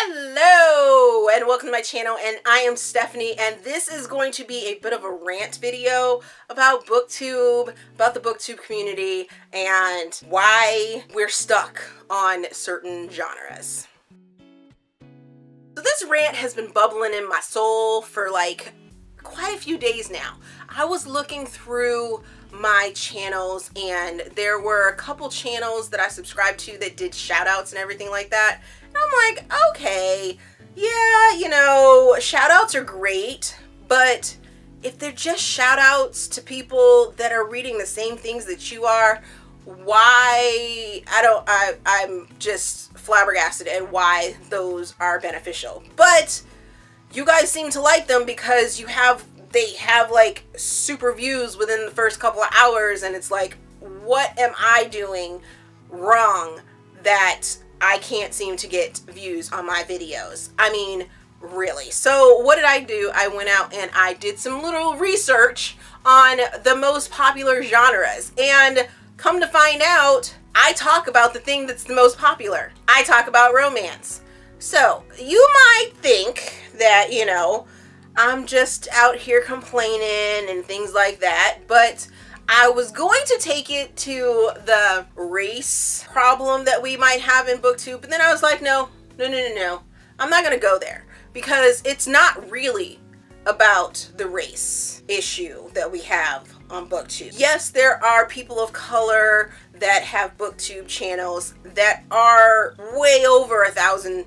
Hello and welcome to my channel, and I am Stephanie, and this is going to be a bit of a rant video about Booktube, about the Booktube community, and why we're stuck on certain genres. So this rant has been bubbling in my soul for like quite a few days now. I was looking through my channels and there were a couple channels that I subscribed to that did shout outs and everything like that. And I'm like, okay, yeah, you know, shout outs are great, but if they're just shout outs to people that are reading the same things that you are, why, I'm just flabbergasted at why those are beneficial. But you guys seem to like them because they have like super views within the first couple of hours, and it's like, what am I doing wrong that I can't seem to get views on my videos? I mean, really. So what did I do? I went out and I did some little research on the most popular genres, and come to find out, I talk about the thing that's the most popular. I talk about romance. So you might think that, you know, I'm just out here complaining and things like that, but I was going to take it to the race problem that we might have in Booktube, but then I was like, no. I'm not going to go there, because it's not really about the race issue that we have on Booktube. Yes, there are people of color that have Booktube channels that are way over 1,000,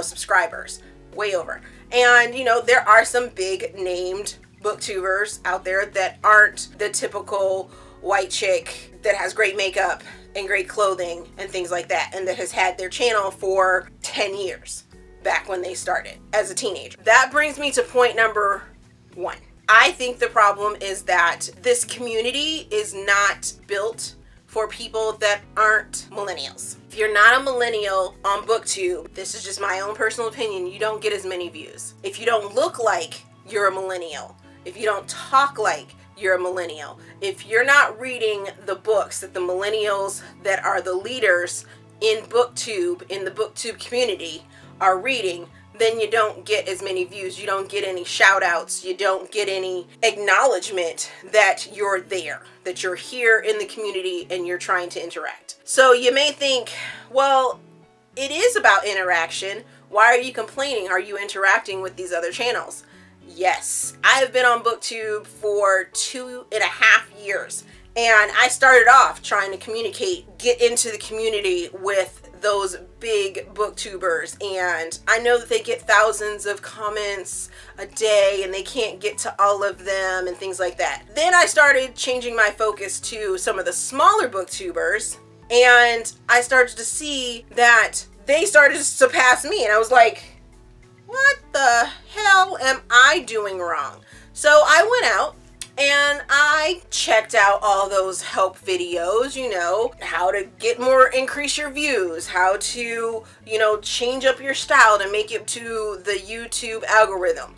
subscribers, way over. And, there are some big named booktubers out there that aren't the typical white chick that has great makeup and great clothing and things like that, and that has had their channel for 10 years back when they started as a teenager. That brings me to point number 1. I think the problem is that this community is not built for people that aren't millennials. If you're not a millennial on Booktube, this is just my own personal opinion, you don't get as many views. If you don't look like you're a millennial, if you don't talk like you're a millennial, if you're not reading the books that the millennials that are the leaders in Booktube, in the Booktube community, are reading, then you don't get as many views, you don't get any shout outs, you don't get any acknowledgement that you're there, that you're here in the community and you're trying to interact. So you may think, well, it is about interaction. Why are you complaining? Are you interacting with these other channels? Yes, I have been on Booktube for 2.5 years, and I started off trying to communicate, get into the community with those big booktubers, and I know that they get thousands of comments a day and they can't get to all of them and things like that. Then I started changing my focus to some of the smaller booktubers, and I started to see that they started to surpass me, and I was like, what the hell am I doing wrong? So I went out and I checked out all those help videos, how to increase your views, how to, change up your style to make it to the YouTube algorithm.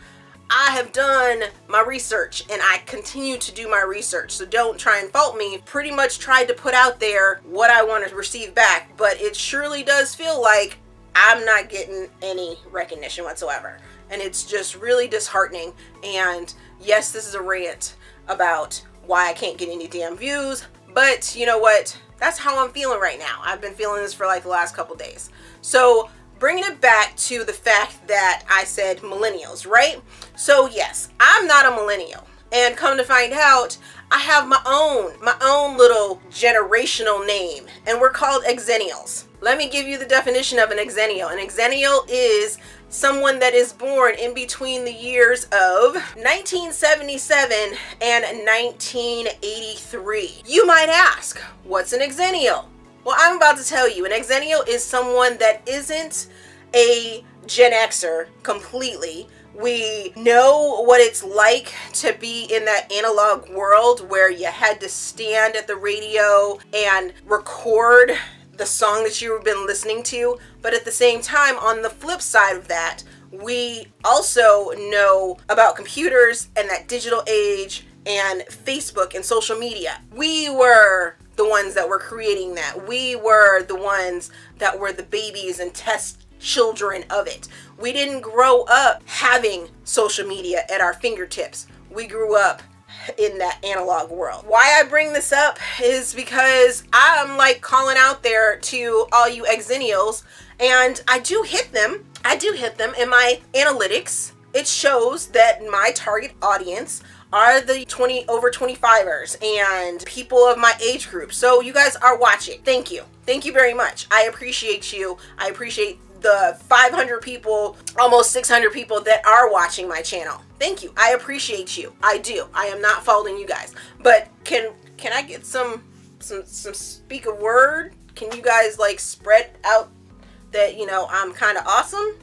I have done my research and I continue to do my research, so don't try and fault me. Pretty much tried to put out there what I want to receive back, but it surely does feel like I'm not getting any recognition whatsoever. And it's just really disheartening. And yes, this is a rant about why I can't get any damn views, but you know what? That's how I'm feeling right now. I've been feeling this for like the last couple days. So bringing it back to the fact that I said millennials, right? So yes, I'm not a millennial. And come to find out, I have my own little generational name, and we're called Xennials. Let me give you the definition of an Xennial. An Xennial is someone that is born in between the years of 1977 and 1983. You might ask, what's an Xennial? Well, I'm about to tell you. An Xennial is someone that isn't a Gen Xer completely. We know what it's like to be in that analog world where you had to stand at the radio and record the song that you've been listening to. But at the same time, on the flip side of that, we also know about computers and that digital age and Facebook and social media. We were the ones that were creating that. We were the ones that were the babies and test children of it. We didn't grow up having social media at our fingertips. We grew up in that analog world. Why I bring this up is because I'm like calling out there to all you Xennials, and I do hit them in my analytics. It shows that my target audience are the over 25ers and people of my age group. So you guys are watching. Thank you very much. I appreciate you. I appreciate the 500 people, almost 600 people that are watching my channel. Thank you. I appreciate you. I do. I am not faulting you guys, but can I get some speak a word? Can you guys like spread out that, you know, I'm kind of awesome?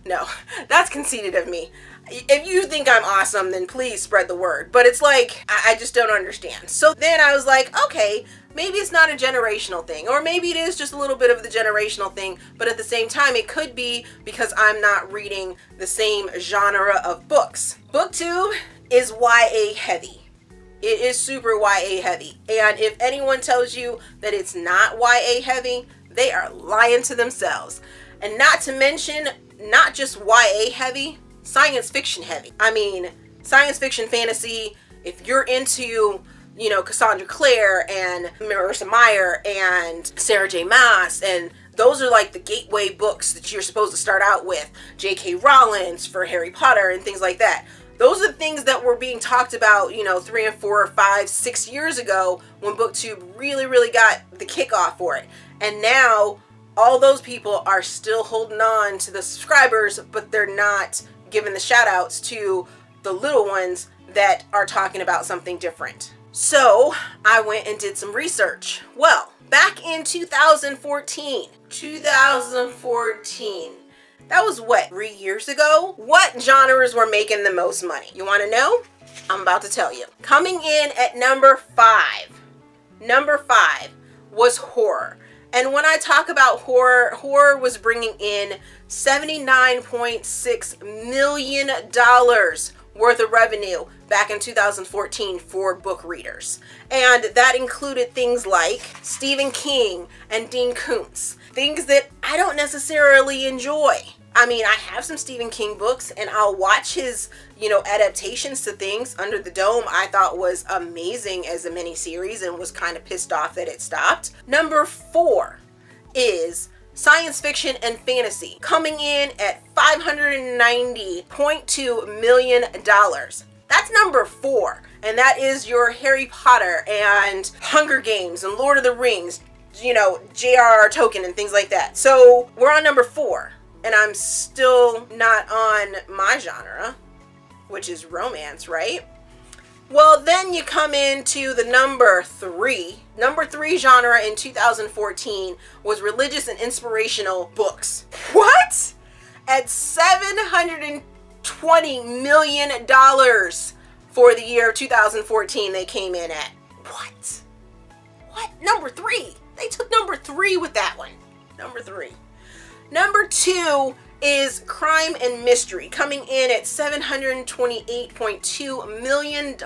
No, that's conceited of me. If you think I'm awesome, then please spread the word. But it's like, I just don't understand. So then I was like, okay, maybe it's not a generational thing, or maybe it is just a little bit of the generational thing, but at the same time, it could be because I'm not reading the same genre of books. Booktube is YA heavy. It is super YA heavy. And if anyone tells you that it's not YA heavy, they are lying to themselves. And not to mention, not just YA heavy, science fiction heavy. I mean, science fiction fantasy, if you're into, you know, Cassandra Clare and Marissa Meyer and Sarah J. Maas, and those are like the gateway books that you're supposed to start out with. J.K. Rowling for Harry Potter and things like that. Those are things that were being talked about, you know, 3 and 4 or 5, 6 years ago when Booktube really got the kickoff for it. And now all those people are still holding on to the subscribers, but they're not giving the shout outs to the little ones that are talking about something different. So I went and did some research. Well, back in 2014, that was what, 3 years ago? What genres were making the most money? You want to know? I'm about to tell you. Coming in at number 5 was horror. And when I talk about horror was bringing in $79.6 million worth of revenue back in 2014 for book readers. And that included things like Stephen King and Dean Koontz, things that I don't necessarily enjoy. I mean, I have some Stephen King books and I'll watch his, you know, adaptations to things. Under the Dome, I thought was amazing as a miniseries and was kind of pissed off that it stopped. Number 4 is science fiction and fantasy, coming in at $590.2 million. That's number 4. And that is your Harry Potter and Hunger Games and Lord of the Rings, you know, J.R.R. Tolkien and things like that. So we're on number 4. And I'm still not on my genre, which is romance, right? Well, then you come into the number 3. Number 3 genre in 2014 was religious and inspirational books. What? At $720 million for the year 2014 they came in at. What? Number 3. They took number 3 with that one. Number 3. Number 2 is crime and mystery, coming in at $728.2 million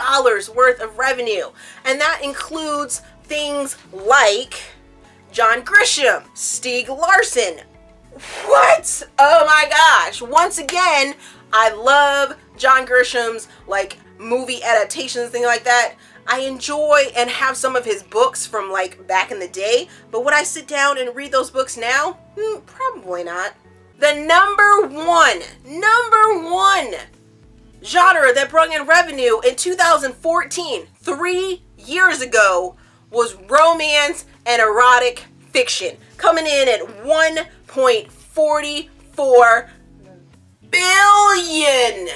worth of revenue. And that includes things like John Grisham, Stieg Larsson. What? Oh my gosh. Once again, I love John Grisham's like movie adaptations, things like that. I enjoy and have some of his books from like back in the day, but would I sit down and read those books now? Probably not. The number one genre that brought in revenue in 2014, 3 years ago, was romance and erotic fiction, coming in at $1.44 billion.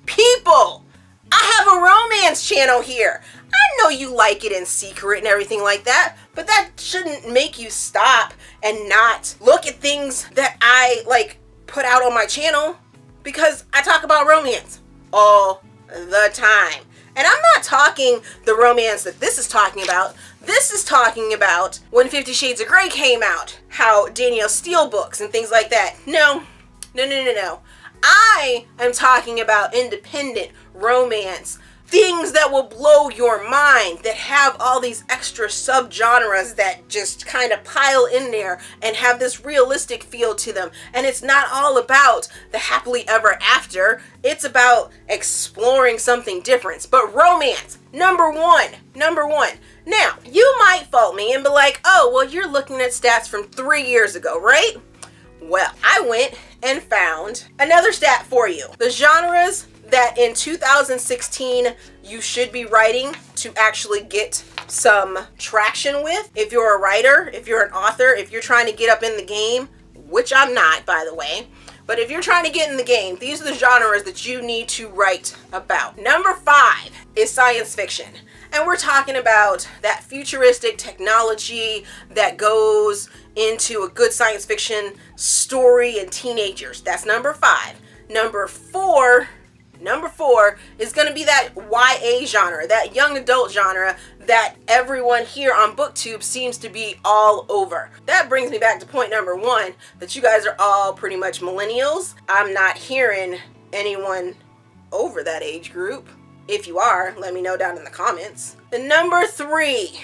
People, I have a romance channel here. I know you like it in secret and everything like that, but that shouldn't make you stop and not look at things that I like put out on my channel, because I talk about romance all the time. And I'm not talking the romance that this is talking about. This is talking about when 50 Shades of Grey came out, how Danielle Steele books and things like that. No. I am talking about independent romance, things that will blow your mind, that have all these extra subgenres that just kind of pile in there and have this realistic feel to them. And it's not all about the happily ever after. It's about exploring something different. But romance, number one. Now, you might fault me and be like, oh, well, you're looking at stats from 3 years ago, right? Well, I went and found another stat for you. The genres that in 2016 you should be writing to actually get some traction with. If you're a writer, if you're an author, if you're trying to get up in the game, which I'm not, by the way, but if you're trying to get in the game, these are the genres that you need to write about. Number 5 is science fiction. And we're talking about that futuristic technology that goes into a good science fiction story and teenagers. That's number 5. Number 4 is going to be that YA genre, that young adult genre that everyone here on Booktube seems to be all over. That brings me back to point number 1, that you guys are all pretty much millennials. I'm not hearing anyone over that age group. If you are, let me know down in the comments. The number three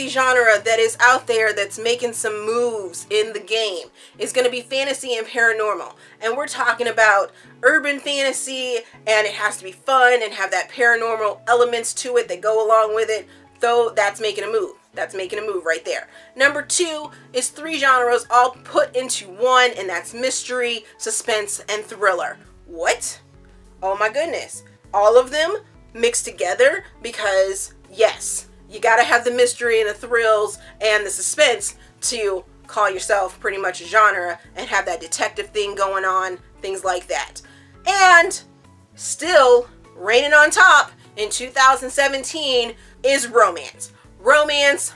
genre that is out there that's making some moves in the game is going to be fantasy and paranormal. And we're talking about urban fantasy, and it has to be fun and have that paranormal elements to it that go along with it. Though that's making a move. That's making a move right there. Number 2 is 3 genres all put into one, and that's mystery, suspense, and thriller. What? Oh my goodness. All of them mixed together, because yes, you gotta have the mystery and the thrills and the suspense to call yourself pretty much a genre and have that detective thing going on, things like that. And still reigning on top in 2017 is romance. Romance.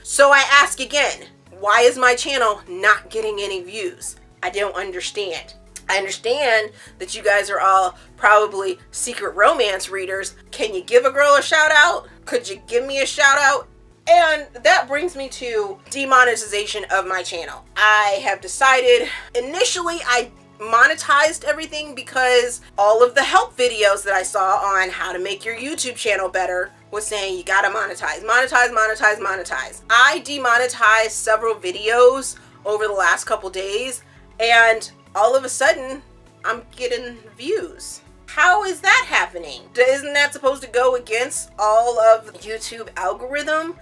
So I ask again, why is my channel not getting any views? I don't understand. I understand that you guys are all probably secret romance readers. Can you give a girl a shout out? Could you give me a shout out? And that brings me to demonetization of my channel. I have decided, initially I monetized everything because all of the help videos that I saw on how to make your YouTube channel better was saying you gotta monetize. I demonetized several videos over the last couple days, and all of a sudden, I'm getting views. How is that happening? Isn't that supposed to go against all of YouTube algorithm?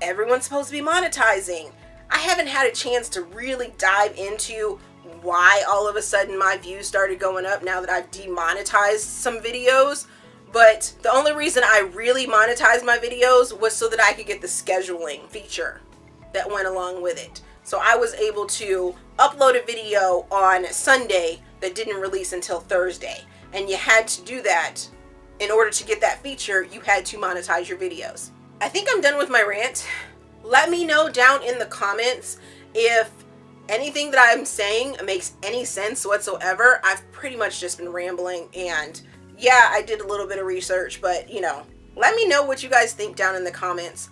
Everyone's supposed to be monetizing. I haven't had a chance to really dive into why all of a sudden my views started going up now that I've demonetized some videos. But the only reason I really monetized my videos was so that I could get the scheduling feature that went along with it. So I was able to upload a video on Sunday that didn't release until Thursday. And you had to do that in order to get that feature. You had to monetize your videos. I think I'm done with my rant. Let me know down in the comments if anything that I'm saying makes any sense whatsoever. I've pretty much just been rambling, and yeah, I did a little bit of research, but you know, let me know what you guys think down in the comments.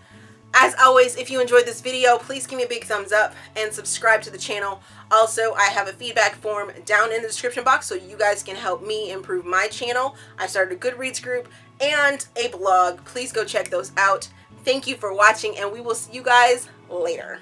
As always, if you enjoyed this video, please give me a big thumbs up and subscribe to the channel. Also, I have a feedback form down in the description box so you guys can help me improve my channel. I started a Goodreads group and a blog. Please go check those out. Thank you for watching, and we will see you guys later.